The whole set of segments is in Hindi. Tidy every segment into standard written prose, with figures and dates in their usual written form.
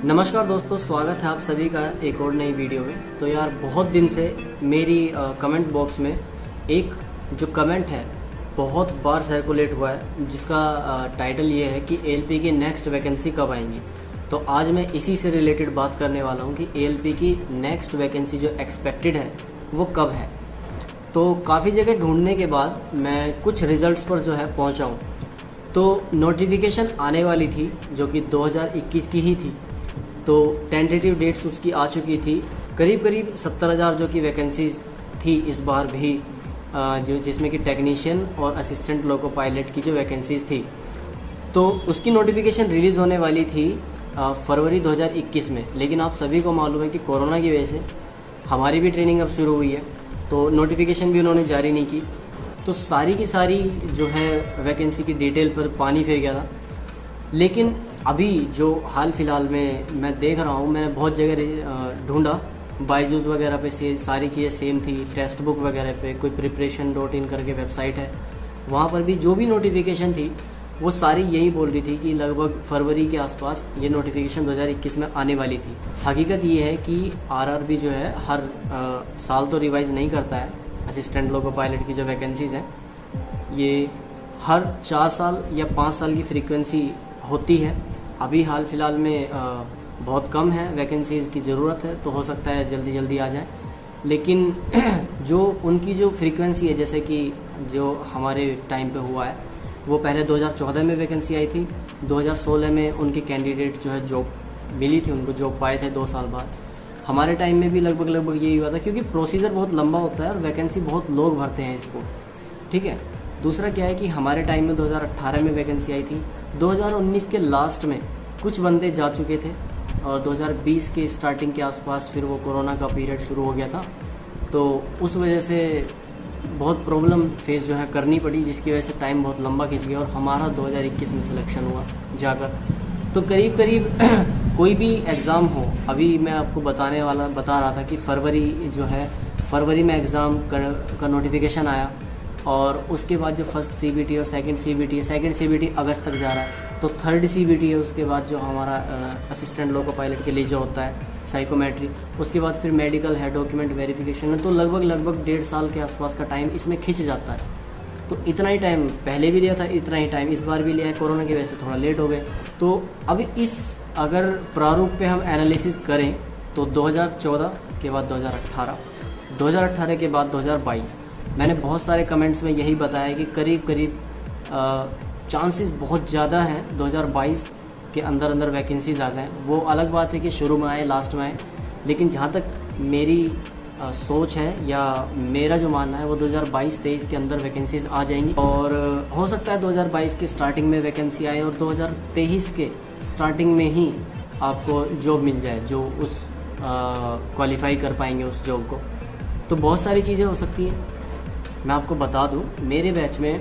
नमस्कार दोस्तों, स्वागत है आप सभी का एक और नई वीडियो में। तो यार बहुत दिन से मेरी कमेंट बॉक्स में एक जो कमेंट है बहुत बार सर्कुलेट हुआ है, जिसका टाइटल ये है कि एएलपी की नेक्स्ट वैकेंसी कब आएंगी। तो आज मैं इसी से रिलेटेड बात करने वाला हूँ कि एएलपी की नेक्स्ट वैकेंसी जो एक्सपेक्टेड है वो कब है। तो काफ़ी जगह ढूंढने के बाद मैं कुछ रिजल्ट्स पर जो है पहुँचा हूँ। तो नोटिफिकेशन आने वाली थी जो कि 2021 की ही थी, तो टेंटेटिव डेट्स उसकी आ चुकी थी। करीब 70,000 जो कि वैकेंसीज थी इस बार भी, जो जिसमें कि टेक्नीशियन और असिस्टेंट लोको पायलट की जो वैकेंसीज थी, तो उसकी नोटिफिकेशन रिलीज़ होने वाली थी फरवरी 2021 में। लेकिन आप सभी को मालूम है कि कोरोना की वजह से हमारी भी ट्रेनिंग अब शुरू हुई है, तो नोटिफिकेशन भी उन्होंने जारी नहीं की। तो सारी की सारी जो है वैकेंसी की डिटेल पर पानी फिर गया था। लेकिन अभी जो हाल फिलहाल में मैं देख रहा हूँ, मैंने बहुत जगह ढूंढा, बायजूस वगैरह पे से सारी चीज़ें सेम थी, टेक्स्ट बुक वगैरह पे कोई preparation.in करके वेबसाइट है, वहाँ पर भी जो भी नोटिफिकेशन थी वो सारी यही बोल रही थी कि लगभग फरवरी के आसपास ये नोटिफिकेशन 2021 में आने वाली थी। हकीकत ये है कि आरआरबी जो है हर साल तो रिवाइज नहीं करता है। असिस्टेंट लोको पायलट की जो वैकेंसीज़ हैं ये हर 4 साल या 5 साल की फ्रीक्वेंसी होती है। अभी हाल फिलहाल में बहुत कम है वैकेंसीज़ की ज़रूरत है, तो हो सकता है जल्दी जल्दी आ जाए। लेकिन जो उनकी जो फ्रीक्वेंसी है, जैसे कि जो हमारे टाइम पे हुआ है, वो पहले 2014 में वैकेंसी आई थी, 2016 में उनके कैंडिडेट जो है जॉब मिली थी, उनको जॉब पाए थे 2 साल बाद। हमारे टाइम में भी लगभग यही हुआ था, क्योंकि प्रोसीजर बहुत लंबा होता है और वैकेंसी बहुत लोग भरते हैं इसको। ठीक है। दूसरा क्या है कि हमारे टाइम में 2018 में वैकेंसी आई थी, 2019 के लास्ट में कुछ बंदे जा चुके थे और 2020 के स्टार्टिंग के आसपास फिर वो कोरोना का पीरियड शुरू हो गया था, तो उस वजह से बहुत प्रॉब्लम फेस जो है करनी पड़ी, जिसकी वजह से टाइम बहुत लंबा खिंच गया और हमारा 2021 में सिलेक्शन हुआ जाकर। तो करीब कोई भी एग्ज़ाम हो, अभी मैं आपको बता रहा था कि फरवरी में एग्ज़ाम का नोटिफिकेशन आया, और उसके बाद जो फर्स्ट सीबीटी और सेकंड सीबीटी अगस्त तक जा रहा है, तो थर्ड सीबीटी है उसके बाद जो हमारा असिस्टेंट लोको पायलट के लिए जो होता है साइकोमेट्री, उसके बाद फिर मेडिकल है, डॉक्यूमेंट वेरिफिकेशन है। तो लगभग 1.5 साल के आसपास का टाइम इसमें खिंच जाता है। तो इतना ही टाइम पहले भी लिया था, इतना ही टाइम इस बार भी लिया है। कोरोना की वजह से थोड़ा लेट हो गए। तो अभी इस अगर प्रारूप पे हम एनालिसिस करें तो 2014 के बाद 2018 के बाद 2022, मैंने बहुत सारे कमेंट्स में यही बताया कि करीब चांसेस बहुत ज़्यादा हैं 2022 के अंदर वैकेंसीज आ जाएँ। वो अलग बात है कि शुरू में आए लास्ट में आए, लेकिन जहाँ तक मेरी सोच है या मेरा जो मानना है वो 2022-23 के अंदर वैकेंसीज आ जाएंगी। और हो सकता है 2022 के स्टार्टिंग में वैकेंसी आए और 2023 के स्टार्टिंग में ही आपको जॉब मिल जाए, जो उस क्वालिफाई कर पाएंगे उस जॉब को। तो बहुत सारी चीज़ें हो सकती हैं। मैं आपको बता दूं, मेरे बैच में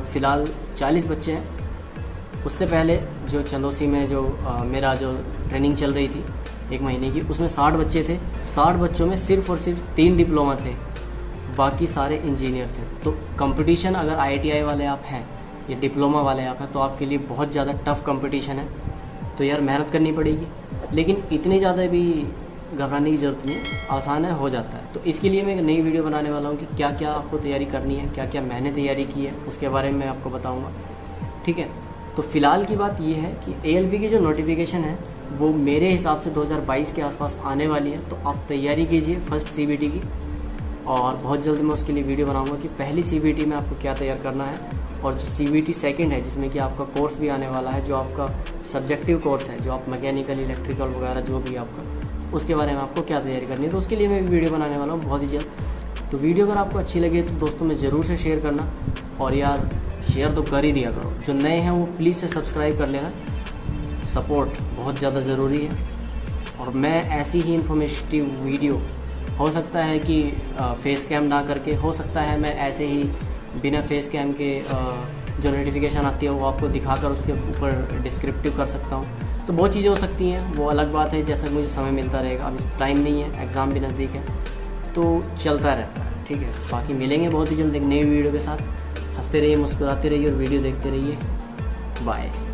फ़िलहाल 40 बच्चे हैं। उससे पहले जो चंदोसी में जो मेरा जो ट्रेनिंग चल रही थी 1 महीने की, उसमें 60 बच्चे थे। 60 बच्चों में सिर्फ और सिर्फ 3 डिप्लोमा थे, बाकी सारे इंजीनियर थे। तो कंपटीशन अगर IITI वाले आप हैं या डिप्लोमा वाले आप हैं तो आपके लिए बहुत ज़्यादा टफ कंपटीशन है। तो यार मेहनत करनी पड़ेगी, लेकिन इतनी ज़्यादा भी घबराने की ज़रूरत नहीं है, आसान है, हो जाता है। तो इसके लिए मैं एक नई वीडियो बनाने वाला हूँ कि क्या क्या आपको तैयारी करनी है, क्या क्या मैंने तैयारी की है, उसके बारे में मैं आपको बताऊँगा। ठीक है। तो फ़िलहाल की बात ये है कि ALP की जो नोटिफिकेशन है वो मेरे हिसाब से 2022 के आसपास आने वाली है। तो आप तैयारी कीजिए फर्स्ट CBT की, और बहुत जल्द मैं उसके लिए वीडियो बनाऊँगा कि पहली CBT में आपको क्या तैयार करना है, और जो CBT सेकंड है जिसमें कि आपका कोर्स भी आने वाला है, जो आपका सब्जेक्टिव कोर्स है, जो आप मैकेनिकल, इलेक्ट्रिकल वगैरह जो भी आपका, उसके बारे में आपको क्या तैयारी करनी है। तो उसके लिए मैं भी वीडियो बनाने वाला हूँ बहुत ही जल्द। तो वीडियो अगर आपको अच्छी लगे तो दोस्तों में ज़रूर से शेयर करना, और यार शेयर तो कर ही दिया करो। जो नए हैं वो प्लीज़ से सब्सक्राइब कर लेना, सपोर्ट बहुत ज़्यादा ज़रूरी है। और मैं ऐसी ही इन्फॉर्मेटिव वीडियो, हो सकता है कि फेस कैम ना करके, हो सकता है मैं ऐसे ही बिना फेस कैम के जो नोटिफिकेशन आती है वो आपको दिखाकर उसके ऊपर डिस्क्रिप्टिव कर सकता हूँ। तो बहुत चीज़ें हो सकती हैं, वो अलग बात है, जैसा मुझे समय मिलता रहेगा। अब टाइम नहीं है, एग्ज़ाम भी नज़दीक है, तो चलता रहता है। ठीक है। बाकी मिलेंगे बहुत ही जल्द एक नई वीडियो के साथ। हंसते रहिए, मुस्कुराते रहिए और वीडियो देखते रहिए। बाय।